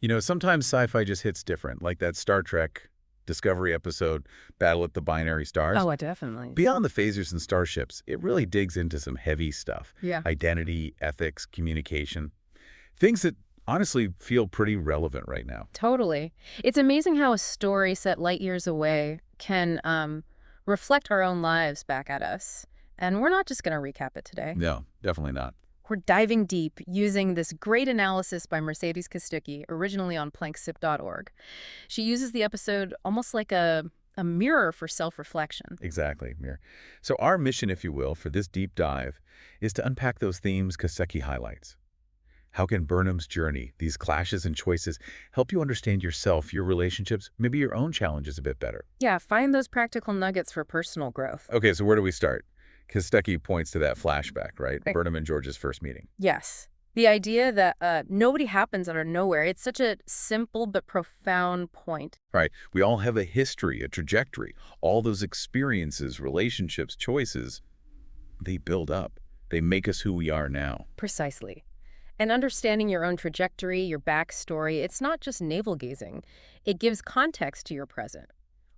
You know, sometimes sci-fi just hits different, like that Star Trek Discovery episode, Battle at the Binary Stars. Oh, definitely. Beyond the phasers and starships, it really digs into some heavy stuff. Yeah. Identity, ethics, communication. Things that honestly feel pretty relevant right now. Totally. It's amazing how a story set light years away can reflect our own lives back at us. And we're not just going to recap it today. No, definitely not. We're diving deep using this great analysis by Mercedes Kostucki, originally on planksip.org. She uses the episode almost like a mirror for self-reflection. Exactly, Mir. So our mission, if you will, for this deep dive is to unpack those themes Kostucki highlights. How can Burnham's journey, these clashes and choices, help you understand yourself, your relationships, maybe your own challenges a bit better? Yeah, find those practical nuggets for personal growth. Okay, so where do we start? Kostucki points to that flashback, right? Right. Burnham and George's first meeting. Yes. The idea that nobody happens out of nowhere. It's such a simple but profound point. Right. We all have a history, a trajectory. All those experiences, relationships, choices, they build up. They make us who we are now. Precisely. And understanding your own trajectory, your backstory, it's not just navel-gazing. It gives context to your present.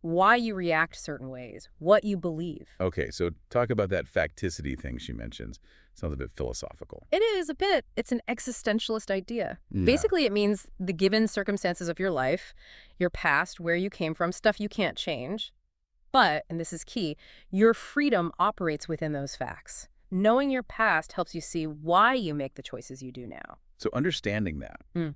Why you react certain ways, what you believe. Okay, so talk about that facticity thing she mentions. Sounds a bit philosophical. It is a bit. It's an existentialist idea. Yeah. Basically, it means the given circumstances of your life, your past, where you came from, stuff you can't change. But, and this is key, your freedom operates within those facts. Knowing your past helps you see why you make the choices you do now. So understanding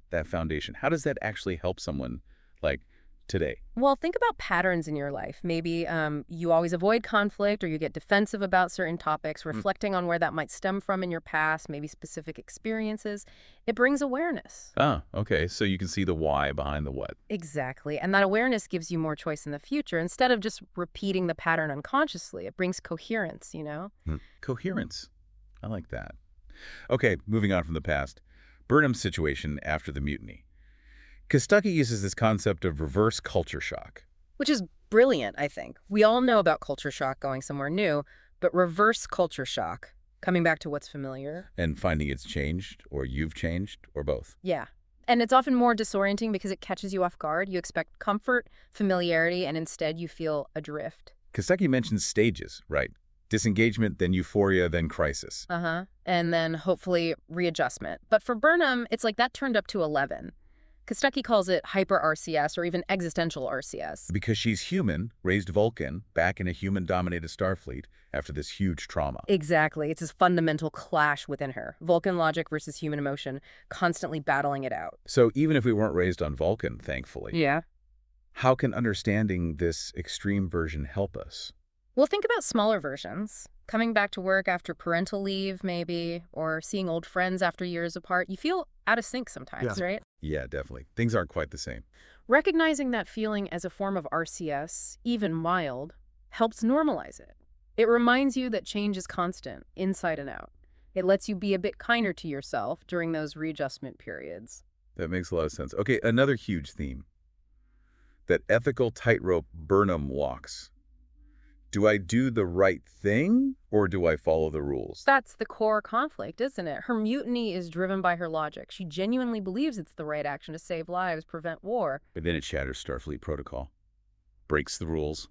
that foundation, how does that actually help someone like today? Well, think about patterns in your life. Maybe you always avoid conflict or you get defensive about certain topics, reflecting on where that might stem from in your past, maybe specific experiences. It brings awareness. Ah, okay. So you can see the why behind the what. Exactly. And that awareness gives you more choice in the future. Instead of just repeating the pattern unconsciously, it brings coherence, you know? Coherence. I like that. Okay, moving on from the past. Burnham's situation after the mutiny. Kostucki uses this concept of reverse culture shock. Which is brilliant, I think. We all know about culture shock going somewhere new, but reverse culture shock, coming back to what's familiar. And finding it's changed, or you've changed, or both. Yeah. And it's often more disorienting because it catches you off guard. You expect comfort, familiarity, and instead you feel adrift. Kostucki mentions stages, right? Disengagement, then euphoria, then crisis. And then hopefully readjustment. But for Burnham, it's like that turned up to 11. Kostucki calls it hyper-RCS or even existential RCS. Because she's human, raised Vulcan, back in a human-dominated Starfleet after this huge trauma. Exactly. It's this fundamental clash within her. Vulcan logic versus human emotion, constantly battling it out. So even if we weren't raised on Vulcan, thankfully, Yeah. how can understanding this extreme version help us? Well, think about smaller versions. Coming back to work after parental leave, maybe, or seeing old friends after years apart. You feel out of sync sometimes, right? Yeah, definitely. Things aren't quite the same. Recognizing that feeling as a form of RCS, even mild, helps normalize it. It reminds you that change is constant, inside and out. It lets you be a bit kinder to yourself during those readjustment periods. That makes a lot of sense. Okay, another huge theme. That ethical tightrope Burnham walks. Do I do the right thing, or do I follow the rules? That's the core conflict, isn't it? Her mutiny is driven by her logic. She genuinely believes it's the right action to save lives, prevent war. But then it shatters Starfleet protocol, breaks the rules,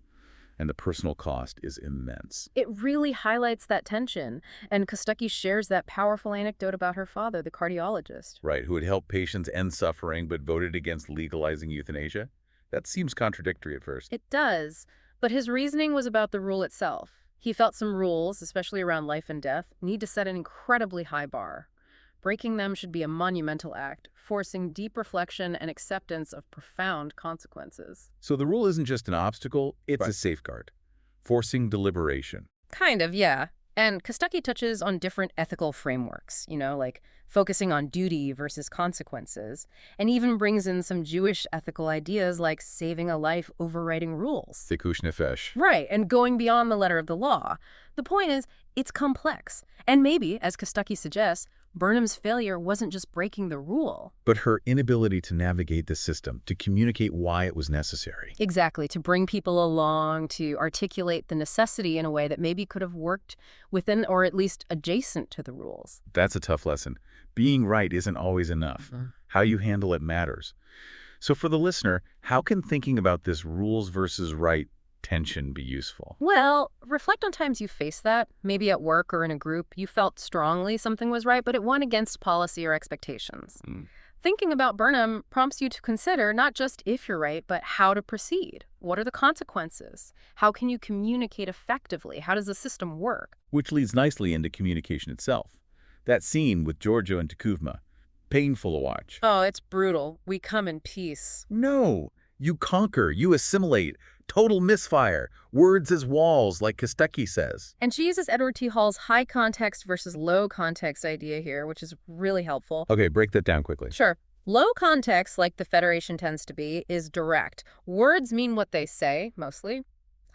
and the personal cost is immense. It really highlights that tension, and Kostucki shares that powerful anecdote about her father, the cardiologist. Right, who had helped patients end suffering but voted against legalizing euthanasia? That seems contradictory at first. It does, but his reasoning was about the rule itself. He felt some rules, especially around life and death, need to set an incredibly high bar. Breaking them should be a monumental act, forcing deep reflection and acceptance of profound consequences. So the rule isn't just an obstacle, it's a safeguard, forcing deliberation. Kind of, yeah. And Kostucki touches on different ethical frameworks, like focusing on duty versus consequences, and even brings in some Jewish ethical ideas like saving a life overriding rules. Zikush nefesh. Right, and going beyond the letter of the law. The point is, it's complex. And maybe, as Kostucki suggests, Burnham's failure wasn't just breaking the rule. But her inability to navigate the system, to communicate why it was necessary. Exactly, to bring people along, to articulate the necessity in a way that maybe could have worked within or at least adjacent to the rules. That's a tough lesson. Being right isn't always enough. How you handle it matters. So for the listener, how can thinking about this rules versus right tension be useful? Well, reflect on times you faced that. Maybe at work or in a group, you felt strongly something was right, but it went against policy or expectations. Mm. Thinking about Burnham prompts you to consider not just if you're right, but how to proceed. What are the consequences? How can you communicate effectively? How does the system work? Which leads nicely into communication itself. That scene with Giorgio and Takuvma, painful to watch. Oh, it's brutal. We come in peace. No, you conquer, you assimilate. Total misfire. Words as walls, like Kostucki says. And she uses Edward T. Hall's high context versus low context idea here, which is really helpful. Okay, break that down quickly. Sure. Low context, like the Federation tends to be, is direct. Words mean what they say, mostly.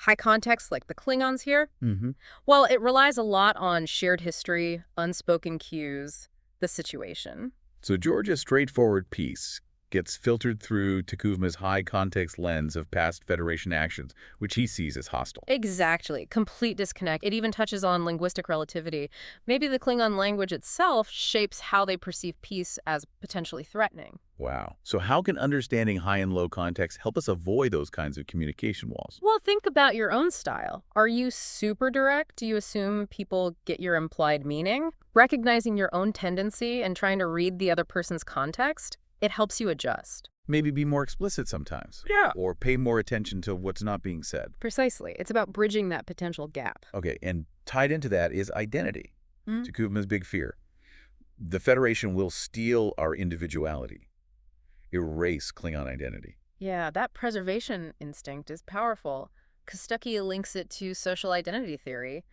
High context, like the Klingons here, Mm-hmm. well, it relies a lot on shared history, unspoken cues, the situation. So Georgia's straightforward piece gets filtered through Takuvma's high-context lens of past Federation actions, which he sees as hostile. Exactly. Complete disconnect. It even touches on linguistic relativity. Maybe the Klingon language itself shapes how they perceive peace as potentially threatening. Wow. So how can understanding high and low context help us avoid those kinds of communication walls? Well, think about your own style. Are you super direct? Do you assume people get your implied meaning? Recognizing your own tendency and trying to read the other person's context, it helps you adjust. Maybe be more explicit sometimes. Yeah. Or pay more attention to what's not being said. Precisely. It's about bridging that potential gap. Okay, and tied into that is identity. Mm. Takuvma's big fear. The Federation will steal our individuality, erase Klingon identity. Yeah, that preservation instinct is powerful. Kostucki links it to social identity theory,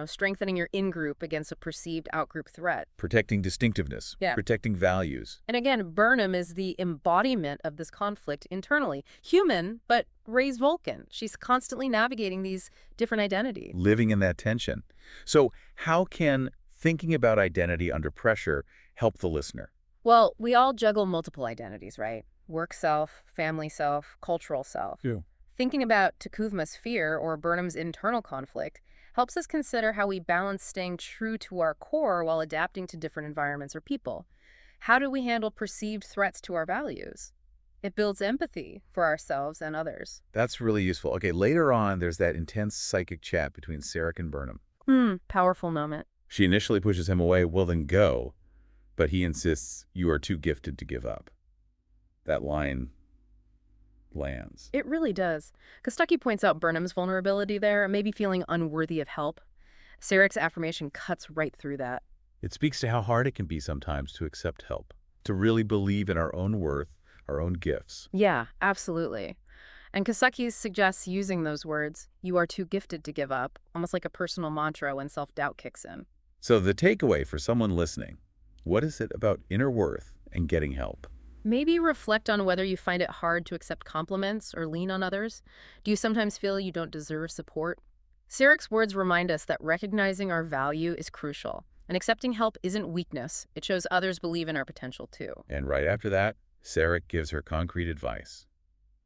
strengthening your in-group against a perceived out-group threat. Protecting distinctiveness, Yeah. protecting values. And again, Burnham is the embodiment of this conflict internally. Human, but raised Vulcan. She's constantly navigating these different identities. Living in that tension. So how can thinking about identity under pressure help the listener? Well, we all juggle multiple identities, right? Work self, family self, cultural self. Yeah. Thinking about Takuvma's fear or Burnham's internal conflict helps us consider how we balance staying true to our core while adapting to different environments or people. How do we handle perceived threats to our values? It builds empathy for ourselves and others. That's really useful. Okay, later on, there's that intense psychic chat between Sarek and Burnham. Powerful moment. She initially pushes him away, well then go, but he insists, you are too gifted to give up. That line lands. It really does. Kostucki points out Burnham's vulnerability there, maybe feeling unworthy of help. Sarek's affirmation cuts right through that. It speaks to how hard it can be sometimes to accept help, to really believe in our own worth, our own gifts. Yeah, absolutely. And Kostucki suggests using those words, you are too gifted to give up, almost like a personal mantra when self-doubt kicks in. So the takeaway for someone listening, what is it about inner worth and getting help? Maybe reflect on whether you find it hard to accept compliments or lean on others. Do you sometimes feel you don't deserve support? Sarek's words remind us that recognizing our value is crucial, and accepting help isn't weakness. It shows others believe in our potential too. And right after that, Sarek gives her concrete advice.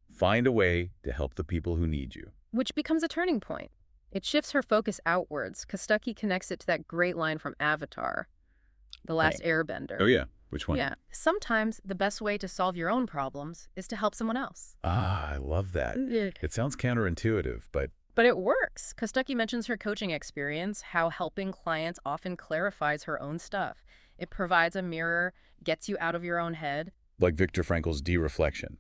Find a way to help the people who need you. Which becomes a turning point. It shifts her focus outwards. Kostucki connects it to that great line from Avatar, The Last Airbender. Oh yeah, which one? Yeah. Sometimes the best way to solve your own problems is to help someone else. Ah, I love that. It sounds counterintuitive, but But it works. Kostucki mentions her coaching experience, how helping clients often clarifies her own stuff. It provides a mirror, gets you out of your own head. like Viktor Frankl's de-reflection,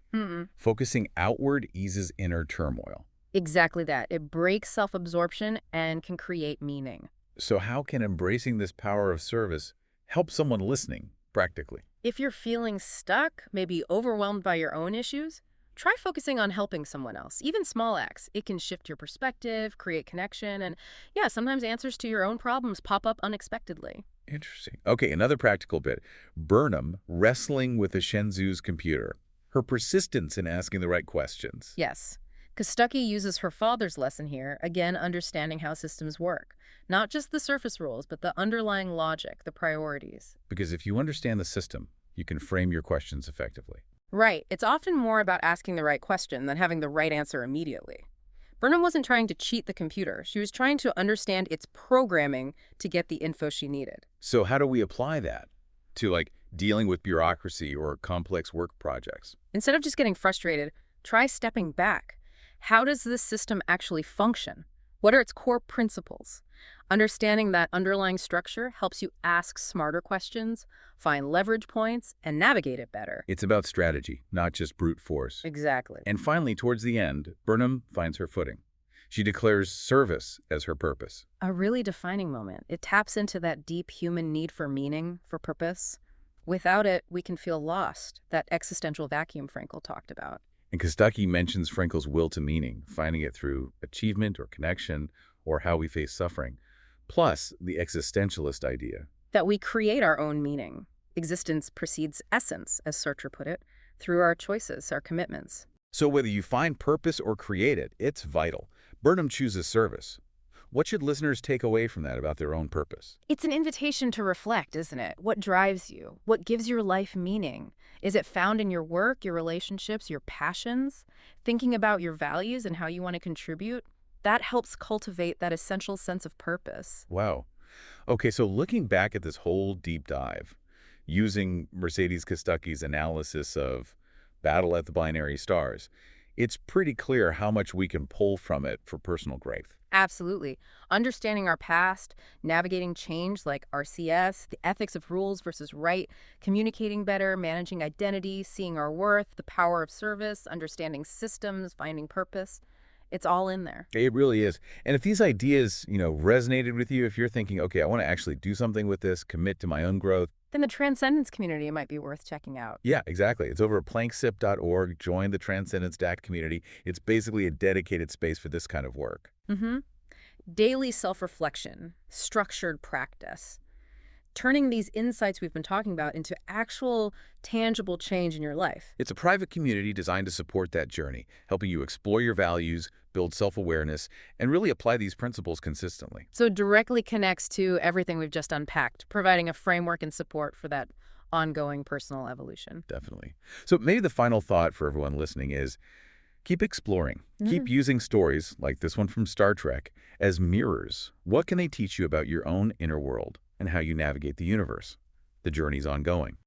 focusing outward eases inner turmoil. Exactly that. It breaks self-absorption and can create meaning. So how can embracing this power of service help someone listening practically? If you're feeling stuck, maybe overwhelmed by your own issues, try focusing on helping someone else. Even small acts. It can shift your perspective, create connection, and yeah, sometimes answers to your own problems pop up unexpectedly. Interesting. Okay, another practical bit. Burnham wrestling with the Shenzhou's computer. Her persistence in asking the right questions. Yes. Kostucki uses her father's lesson here, again understanding how systems work. Not just the surface rules, but the underlying logic, the priorities. Because if you understand the system, you can frame your questions effectively. Right. It's often more about asking the right question than having the right answer immediately. Burnham wasn't trying to cheat the computer. She was trying to understand its programming to get the info she needed. So how do we apply that to, like, dealing with bureaucracy or complex work projects. Instead of just getting frustrated, try stepping back. How does this system actually function? What are its core principles? Understanding that underlying structure helps you ask smarter questions, find leverage points, and navigate it better. It's about strategy, not just brute force. Exactly. And finally, towards the end, Burnham finds her footing. She declares service as her purpose. A really defining moment. It taps into that deep human need for meaning, for purpose. Without it, we can feel lost, that existential vacuum Frankl talked about. And Kostucki mentions Frankl's will to meaning, finding it through achievement or connection or how we face suffering, plus the existentialist idea. That we create our own meaning. Existence precedes essence, as Sartre put it, through our choices, our commitments. So whether you find purpose or create it, it's vital. Burnham chooses service. What should listeners take away from that about their own purpose? It's an invitation to reflect, isn't it? What drives you? What gives your life meaning? Is it found in your work, your relationships, your passions? Thinking about your values and how you want to contribute? That helps cultivate that essential sense of purpose. Wow. Okay, so looking back at this whole deep dive, using Mercedes Kostucki's analysis of Battle at the Binary Stars, it's pretty clear how much we can pull from it for personal growth. Absolutely. Understanding our past, navigating change like RCS, the ethics of rules versus right, communicating better, managing identity, seeing our worth, the power of service, understanding systems, finding purpose. It's all in there. It really is. And if these ideas, resonated with you, if you're thinking, okay, I want to actually do something with this, commit to my own growth. Then the Transcendence community might be worth checking out. Yeah, exactly. It's over at planksip.org. Join the Transcendence DAC community. It's basically a dedicated space for this kind of work. Daily self-reflection, structured practice. Turning these insights we've been talking about into actual, tangible change in your life. It's a private community designed to support that journey, helping you explore your values, build self-awareness, and really apply these principles consistently. So it directly connects to everything we've just unpacked, providing a framework and support for that ongoing personal evolution. Definitely. So maybe the final thought for everyone listening is keep exploring. Keep using stories like this one from Star Trek as mirrors. What can they teach you about your own inner world and how you navigate the universe? The journey's ongoing.